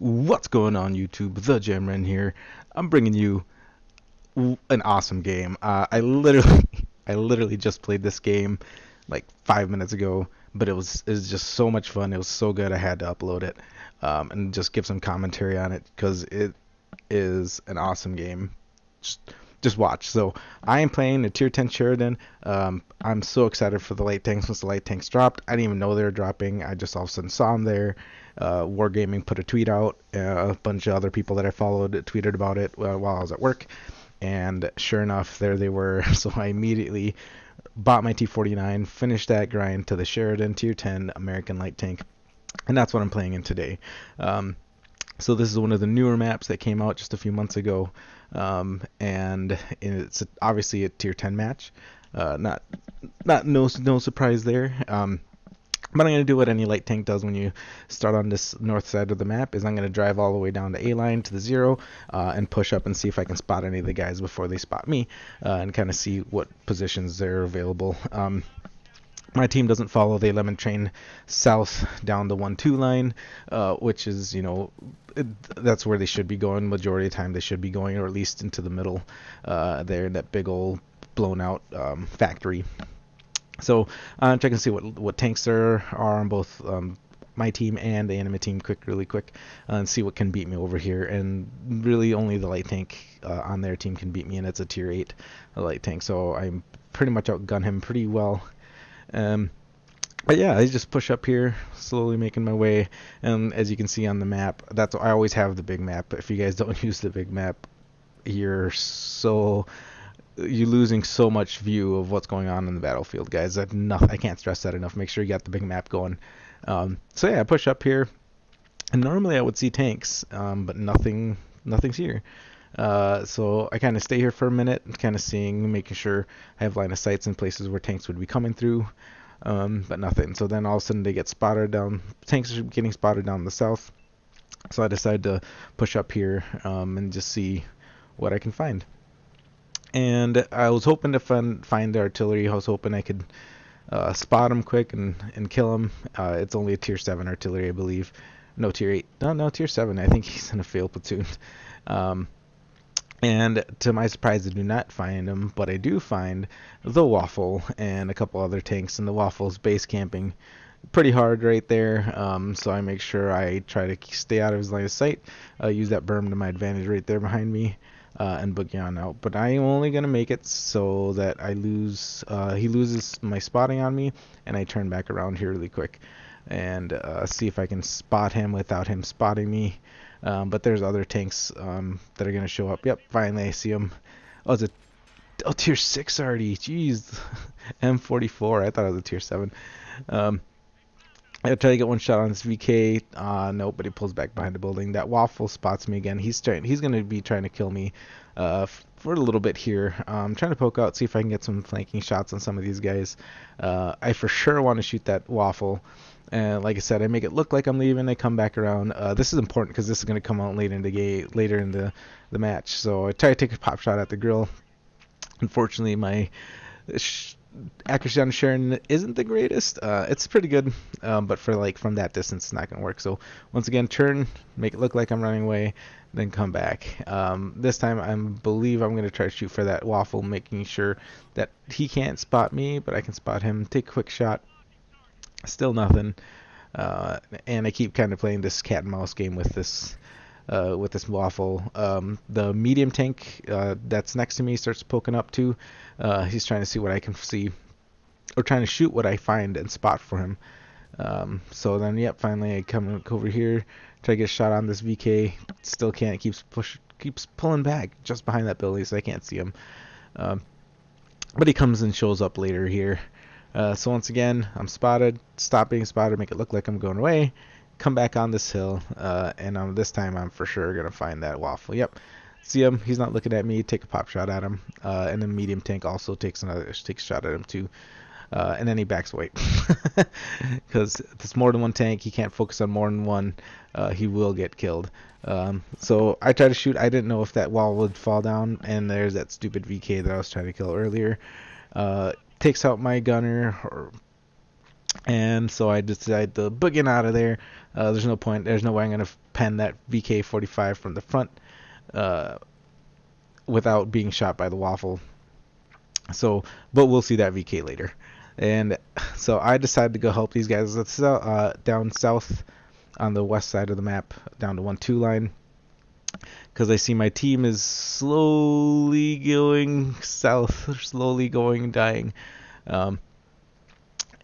What's going on YouTube? The Jamren here. I'm bringing you an awesome game. I literally just played this game like 5 minutes ago, but it was just so much fun. It was so good. I had to upload it and just give some commentary on it because it is an awesome game. Just, just watch. So I am playing a tier 10 Sheridan. I'm so excited for the light tanks. Once the light tanks dropped, I didn't even know they were dropping. I just all of a sudden saw them there. Wargaming put a tweet out. A bunch of other people that I followed tweeted about it while I was at work. And sure enough, there they were. So I immediately bought my T49, finished that grind to the Sheridan Tier 10 American Light Tank. And that's what I'm playing in today. So this is one of the newer maps that came out just a few months ago. And it's obviously a Tier 10 match. No surprise there. But I'm going to do what any light tank does when you start on this north side of the map, is I'm going to drive all the way down the A line to the 0 and push up and see if I can spot any of the guys before they spot me and kind of see what positions they're available. My team doesn't follow. They lemon train south down the 1-2 line, which is, that's where they should be going. Majority of the time they should be going, or at least into the middle there in that big old blown out factory. So check and see what tanks there are on both my team and the enemy team really quick, and see what can beat me over here. And really only the light tank on their team can beat me, and it's a tier 8 light tank. So I'm pretty much outgun him pretty well. But yeah, I just push up here, slowly making my way. And as you can see on the map, I always have the big map. If you guys don't use the big map, you're losing so much view of what's going on in the battlefield, guys. I can't stress that enough. Make sure you got the big map going. So yeah, I push up here, and normally I would see tanks, but nothing's here. So I kind of stay here for a minute, kind of making sure I have line of sights in places where tanks would be coming through, but nothing. So then all of a sudden they get spotted tanks are getting spotted down the south. So I decided to push up here and just see what I can find. And I was hoping to find the artillery. I was hoping I could spot him quick and kill him. It's only a tier 7 artillery, I believe. No, tier 8. No, tier 7. I think he's in a failed platoon. And to my surprise, I do not find him, but I do find the Waffle and a couple other tanks. And the Waffle's base camping pretty hard right there. So I make sure I try to stay out of his line of sight. Use that berm to my advantage right there behind me. And boogie on out. But I am only going to make it so that he loses my spotting on me, and I turn back around here really quick and see if I can spot him without him spotting me. But there's other tanks that are going to show up. Yep, finally I see him. Oh, it's a tier 6 already. Jeez. M44. I thought it was a tier 7. I try to get one shot on this VK. Nope, but he pulls back behind the building. That Waffle spots me again. He's going to be trying to kill me for a little bit here. I'm trying to poke out, see if I can get some flanking shots on some of these guys. I for sure want to shoot that Waffle. And like I said, I make it look like I'm leaving. I come back around. This is important because this is going to come out later in the match. So I try to take a pop shot at the grill. Unfortunately, my accuracy on Sheridan isn't the greatest. It's pretty good, but from that distance, it's not going to work. So once again, turn, make it look like I'm running away, then come back. This time, I believe I'm going to try to shoot for that Waffle, making sure that he can't spot me, but I can spot him. Take a quick shot. Still nothing. And I keep kind of playing this cat and mouse game with this Waffle. The medium tank that's next to me starts poking up too. He's trying to see what I can see, or trying to shoot what I find and spot for him. So then, yep, finally I come over here, try to get a shot on this VK. Still can't. Keeps pulling back just behind that building, so I can't see him. But he comes and shows up later here. So once again, I'm spotted. Stop being spotted. Make it look like I'm going away. Come back on this hill, and this time I'm for sure gonna find that Waffle. Yep, see him. He's not looking at me. Take a pop shot at him, and then medium tank also takes a shot at him too, and then he backs away because if it's more than one tank, he can't focus on more than one. He will get killed. So I try to shoot. I didn't know if that wall would fall down, and there's that stupid VK that I was trying to kill earlier. Takes out my gunner, or And so I decided to boogie out of there. There's no point. There's no way I'm going to pen that VK-45 from the front without being shot by the waffle. So, but we'll see that VK later. And so I decided to go help these guys down south on the west side of the map, down to 1-2 line, because I see my team is slowly going south, slowly dying.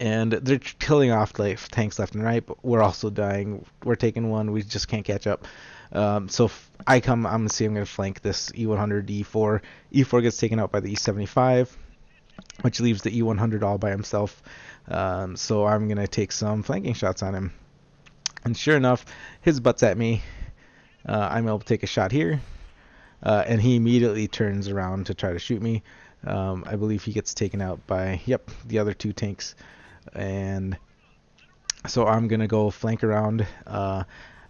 And they're killing off like tanks left and right, but we're also dying. We're taking one. We just can't catch up. So I'm gonna see I'm gonna flank this E100 E4. E4 gets taken out by the E75, which leaves the E100 all by himself. So I'm gonna take some flanking shots on him. And sure enough, his butt's at me. I'm able to take a shot here, and he immediately turns around to try to shoot me. I believe he gets taken out by the other 2 tanks. And so I'm gonna go flank around. I'm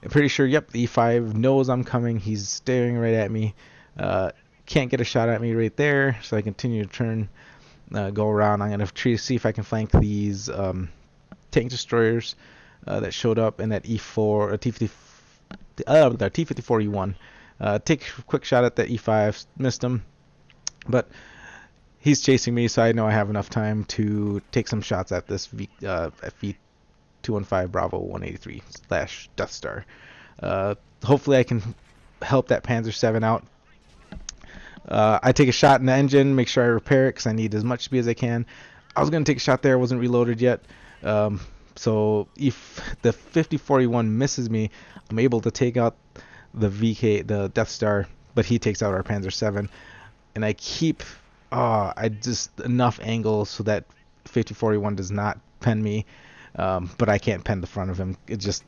pretty sure the E5 knows I'm coming. He's staring right at me. Can't get a shot at me right there, so I continue to turn, go around. I'm gonna try to see if I can flank these tank destroyers that showed up in that E4 T-54 E1. Take a quick shot at that E5, missed him, but he's chasing me, so I know I have enough time to take some shots at this V215 Bravo 183 / Death Star. Hopefully I can help that Panzer 7 out. I take a shot in the engine, make sure I repair it because I need as much speed as I can. I was going to take a shot there, wasn't reloaded yet. So if the 5041 misses me, I'm able to take out the Death Star, but he takes out our Panzer 7. And I keep enough angle so that 5041 does not pen me, but I can't pen the front of him. It just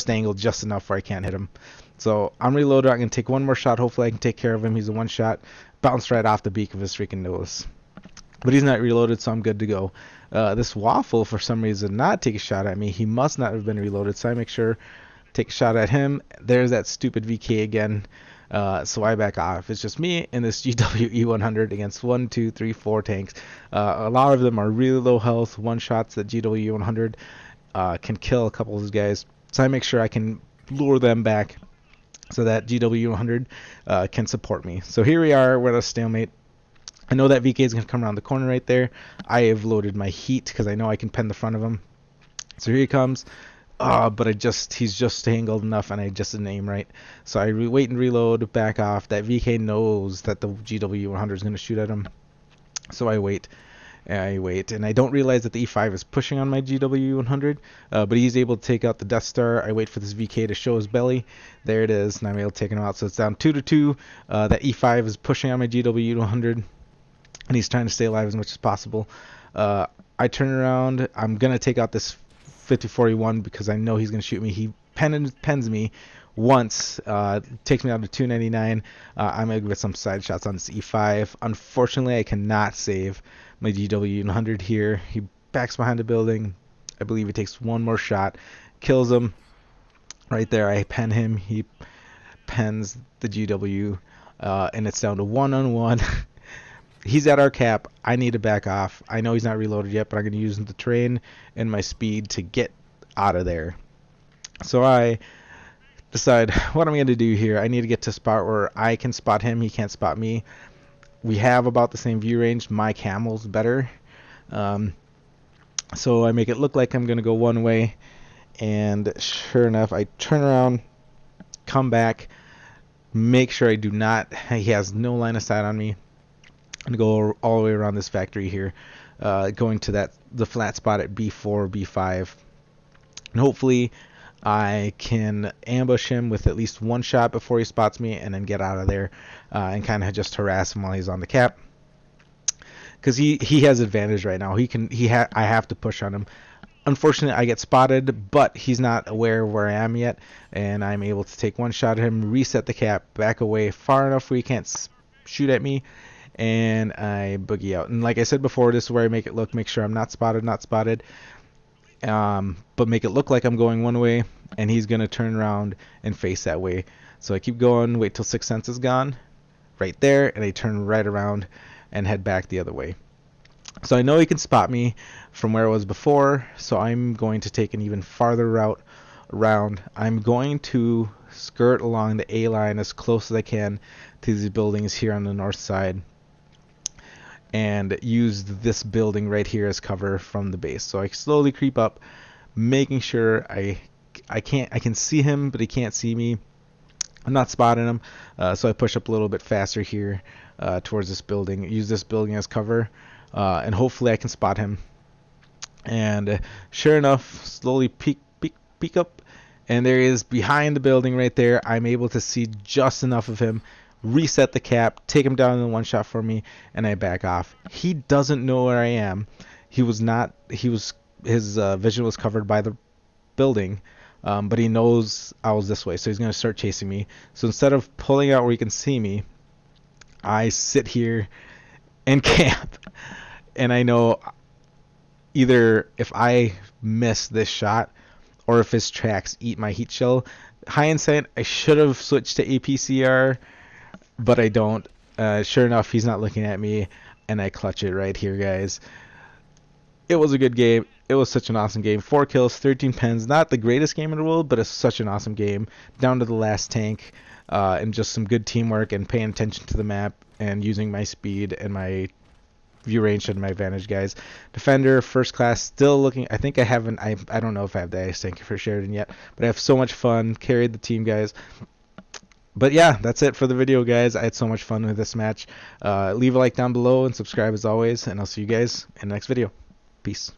angled just enough where I can't hit him. So I'm reloaded. I'm going to take one more shot. Hopefully I can take care of him. He's a one shot. Bounced right off the beak of his freaking nose. But he's not reloaded, so I'm good to go. This waffle, for some reason, did not take a shot at me. He must not have been reloaded, so I make sure take a shot at him. There's that stupid VK again. So I back off. It's just me and this GWE-100 against 1, 2, 3, 4 tanks. A lot of them are really low health. One shots that GWE-100 can kill a couple of these guys. So I make sure I can lure them back so that GWE-100 can support me. So here we are. We're at a stalemate. I know that VK is going to come around the corner right there. I have loaded my heat because I know I can pen the front of him. So here he comes. But he's just angled enough, and I just didn't aim right. So I wait and reload, back off. That VK knows that the GW100 is going to shoot at him. So I wait, and I don't realize that the E5 is pushing on my GW100, but he's able to take out the Death Star. I wait for this VK to show his belly. There it is, and I'm able to take him out. So it's down 2-2. That E5 is pushing on my GW100, and he's trying to stay alive as much as possible. I turn around. I'm going to take out this 5041 because I know he's going to shoot me. He pens me once, takes me out to 299. I'm going to get some side shots on this E5. Unfortunately, I cannot save my GW100 here. He backs behind the building. I believe he takes one more shot, kills him. Right there, I pen him. He pens the GW, and it's down to 1-on-1. He's at our cap. I need to back off. I know he's not reloaded yet, but I'm going to use the terrain and my speed to get out of there. So I decide what I'm going to do here. I need to get to a spot where I can spot him. He can't spot me. We have about the same view range. My camel's better. So I make it look like I'm going to go one way. And sure enough, I turn around, come back, make sure I do not. He has no line of sight on me. And go all the way around this factory here, going to the flat spot at B4, B5, and hopefully I can ambush him with at least one shot before he spots me, and then get out of there and kind of just harass him while he's on the cap, because he has advantage right now. I have to push on him. Unfortunately, I get spotted, but he's not aware of where I am yet, and I'm able to take one shot at him, reset the cap, back away far enough where he can't shoot at me. And I boogie out. And like I said before, this is where I make sure I'm not spotted, but make it look like I'm going one way, and he's going to turn around and face that way. So I keep going, wait till 6 cents is gone, right there, and I turn right around and head back the other way. So I know he can spot me from where I was before, so I'm going to take an even farther route around. I'm going to skirt along the A line as close as I can to these buildings here on the north side, and use this building right here as cover from the base. So I slowly creep up, making sure I can see him, but he can't see me. I'm not spotting him, so I push up a little bit faster here towards this building. Use this building as cover, and hopefully I can spot him. And sure enough, slowly peek up, and there he is behind the building right there. I'm able to see just enough of him, reset the cap, take him down in one shot for me, and I back off. He doesn't know where I am. His vision was covered by the building, but he knows I was this way, so he's going to start chasing me. So instead of pulling out where he can see me, I sit here and camp. And I know either if I miss this shot or if his tracks eat my heat shell. Hindsight, I should have switched to APCR, but I don't. Sure enough, he's not looking at me, and I clutch it right here, guys. It was a good game. It was such an awesome game. 4 kills, 13 pens. Not the greatest game in the world, but it's such an awesome game. Down to the last tank, and just some good teamwork and paying attention to the map and using my speed and my view range to my advantage, guys. Defender, first class, still looking. I think I haven't. I don't know if I have the ice tank for Sheridan yet, but I have so much fun. Carried the team, guys. But yeah, that's it for the video, guys. I had so much fun with this match. Leave a like down below and subscribe as always, and I'll see you guys in the next video. Peace.